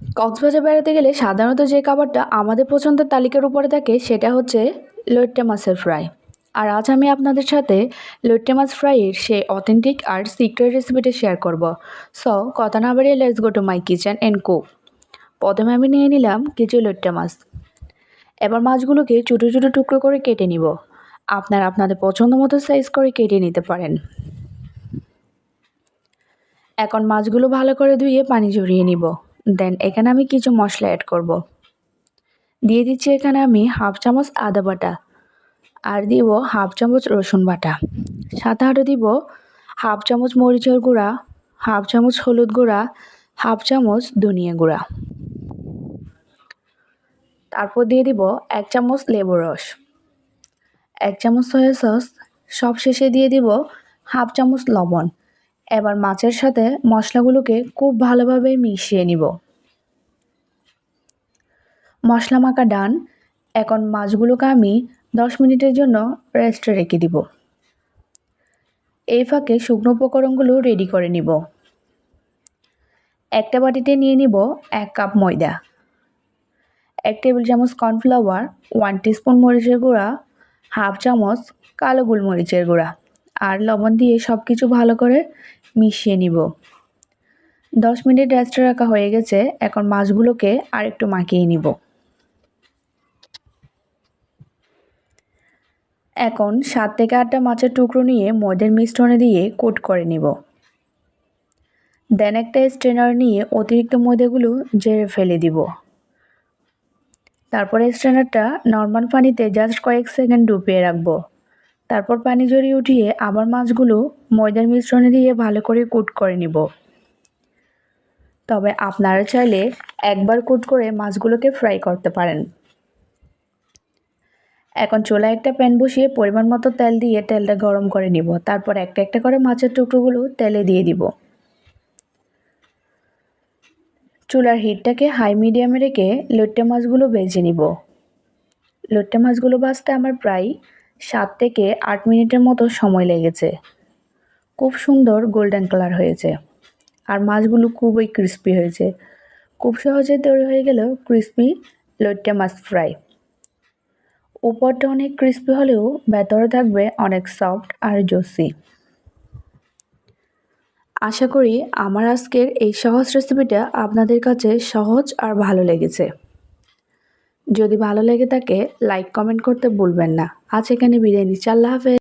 কক্সবাজার বেড়াতে গেলে সাধারণত যে খাবারটা আমাদের পছন্দের তালিকার উপরে থাকে সেটা হচ্ছে লইট্টা মাছের ফ্রাই। আর আজ আমি আপনাদের সাথে লইট্টা মাছ ফ্রাইয়ের সেই অথেন্টিক আর সিক্রেট রেসিপিটা শেয়ার করব। সো কথা না বাড়িয়ে let's go to my kitchen and cook. প্রথমে আমি নিয়ে নিলাম কিছু লইট্টা মাছ। এবার মাছগুলোকে ছোটো ছোটো টুকরো করে কেটে নিব। আপনারা আপনাদের পছন্দ মতো সাইজ করে কেটে নিতে পারেন। এখন মাছগুলো ভালো করে ধুয়ে পানি ঝরিয়ে নিব। দেন এখানে আমি কিছু মশলা অ্যাড করব। দিয়ে দিচ্ছি এখানে আমি হাফ চামচ আদা বাটা, আর দিব হাফ চামচ রসুন বাটা, সাথে আরও দিব হাফ চামচ মরিচের গুঁড়া, হাফ চামচ হলুদ গুঁড়া, হাফ চামচ ধনিয়া গুঁড়া। তারপর দিয়ে দিব 1 চামচ লেবুর রস, 1 চামচ সয়া সস, সব শেষে দিয়ে দিব হাফ চামচ লবণ। এবার মাছের সাথে মশলাগুলোকে খুব ভালোভাবে মিশিয়ে নিব। মশলা মাখা ডান। এখন মাছগুলোকে আমি 10 মিনিটের জন্য রেস্টে রেখে দিব। এই ফাঁকে শুকনো উপকরণগুলো রেডি করে নিব। একটা বাটিতে নিয়ে নিব 1 কাপ ময়দা, 1 টেবিল চামচ কর্নফ্লাওয়ার, 1 টিস্পুন মরিচের গুঁড়া, হাফ চামচ কালো গোলমরিচের গুঁড়া আর লবণ দিয়ে সব কিছু ভালো করে মিশিয়ে নিব। 10 মিনিট রেস্টে রাখা হয়ে গেছে। এখন মাছগুলোকে আরেকটু মাখিয়ে নিব। এখন 7 থেকে 8টা মাছের টুকরো নিয়ে ময়দার মিশ্রণে দিয়ে কোট করে নিব। দেন একটা স্ট্রেনার নিয়ে অতিরিক্ত ময়দাগুলো ঝেড়ে ফেলে দিব। তারপরে স্ট্রেনারটা নর্মাল পানিতে জাস্ট কয়েক সেকেন্ড ডুবিয়ে রাখবো। তারপর পানি ঝরিয়ে উঠিয়ে আবার মাছগুলো ময়দার মিশ্রণে দিয়ে ভালো করে কোট করে নিব। তবে আপনারা চাইলে একবার কোট করে মাছগুলোকে ফ্রাই করতে পারেন। এখন চুলায় একটা প্যান বসিয়ে পরিমাণ মতো তেল দিয়ে তেলটা গরম করে নিব। তারপর একটা একটা করে মাছের টুকরোগুলো তেলে দিয়ে দিব। চুলার হিটটাকে হাই মিডিয়ামে রেখে লইট্টা মাছগুলো ভেজে নিব। লইট্টা মাছগুলো ভাজতে আমার প্রায় 7 থেকে 8 মিনিটের মতো সময় লেগেছে। খুব সুন্দর গোল্ডেন কালার হয়েছে আর মাছগুলো খুবই ক্রিস্পি হয়েছে। খুব সহজে তৈরি হয়ে গেল ক্রিস্পি লইট্টা মাছ ফ্রাই। উপরটা অনেক ক্রিস্পি হলেও ভেতরে থাকবে অনেক সফট আর জুসি। আশা করি আমার আজকের এই সহজ রেসিপিটা আপনাদের কাছে সহজ আর ভালো লেগেছে। যদি ভালো লেগে থাকে লাইক কমেন্ট করতে ভুলবেন না। আজ এখানে বিদায় নিচ্ছি। আল্লাহ হাফেজ।